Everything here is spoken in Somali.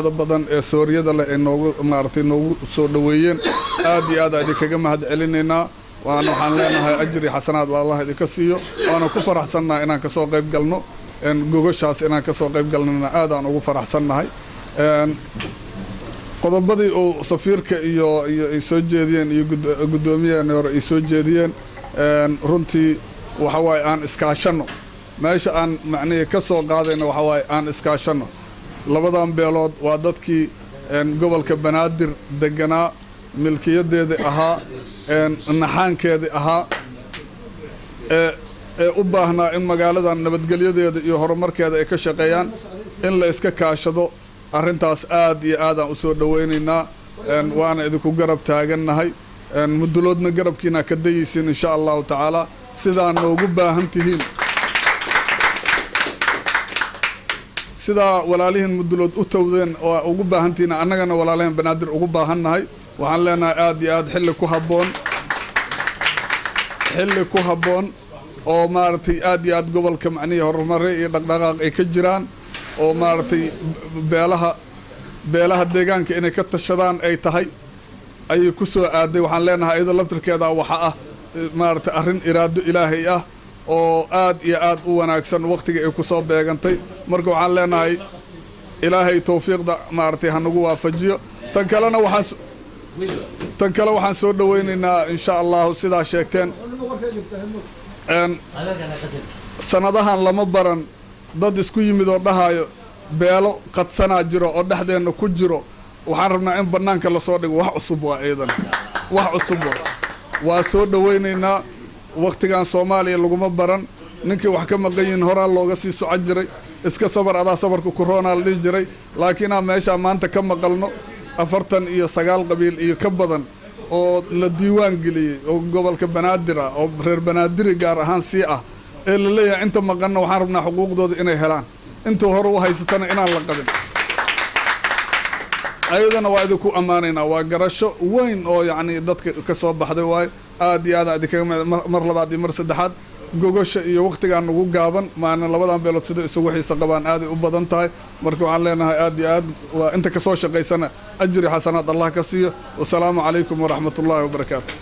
badan ee Sooriyada la inoogu maartay noogu soo dhaweeyeen aad iyo aad idinkaga mahad celinayna waxaan leenahay ajri xasanaad Allah idinka siiyo waana ku faraxsanahay inaan ka soo qayb galno gogoshaas inaan ka soo qayb galnana aad aan ugu faraxsanahay qodobadii oo safiirka iyo ay soo jeediyeen iyo gudoomiyaha hore ay soo jeediyeen runtii waxa way aan iskaashano meesha aan macnaheeyo ka soo qaadayna waxa way aan iskaashano labadan beelood waa dadkii gobolka Banaadir deganaa milkiyadeeda ahaa naxaankeeda ahaa u baahnaa in magaalada nabadgelyadeeda iyo horumarkeeda ay ka shaqeeyaan in la iska kaashado arrintaas aad iyo aad aan u soo dhaweynaynaa waana idinku garab taagannahay muduloodna garabkiina ka dayaysiin insha Allah taala sidaan noogu baahan tihiin sida walaalihiin mudulood u tawdeen oo ugu baahantiina annagana walaalihiin Banaadir ugu baahannahay waxaan leenahay aad iyo aad xilli ku habboon oo maartay aad iyo aad gobolka macnihi horumar iyo dhaqdhaqaaq ay ka jiraan oo maartay beelaha deegaanka inay ka tashadaan ay tahay ay ku soo aaday waxaan leenahay iyadoo laftirkeeda waxa ah maartay arrin iraado Ilaahay ah oo aad iyo aad u wanaagsan waqtiga ay ku soo beegantay marka waxaan leenahay Ilaahay tawfiiqda maartay hanagu waafajiyo tan kale waxaan soo dhaweynaynaa insha Allah sida sheegteen sanadahan lama baran dad isku yimid oo dhahayo beelo qadsanaa jiro oo dhaxdeena ku jiro waxaan rabnaa in banaanka la soo dhigo wax cusub waa soo dhaweynaynaa waqtigan Soomaaliya laguma baran ninkii wax ka maqayn hore looga sii socon jiray iska sabar adaa sabarku corona la dhigi jiray laakiin meesha maanta ka maqalno 49 qabiil iyo ka badan oo la diiwaan galiyay oo gobolka Banaadir oo reer Banaadir gaar ahaan si ah ee la leeyahay inta maqanna waxaan rabnaa xuquuqdooda inay helaan inta hore u haysatana inaan la qabin ayadana waa idinku amaanayna waa garasho weyn oo yaani dadka ka soo baxday waay aad iyo aad idinka mar labaad iyo mar saddexaad gogosha iyo waqtiga nagu gaaban maana labadan beelood sida isugu xiisa qabaan aad u badan tahay marka waxaan leenahay aad iyo aad waa inta ka soo shaqeysana ajri xasanaad Allah ka siiyo wassalaamu calaykum wa rahmatullaahi wa barakaatuh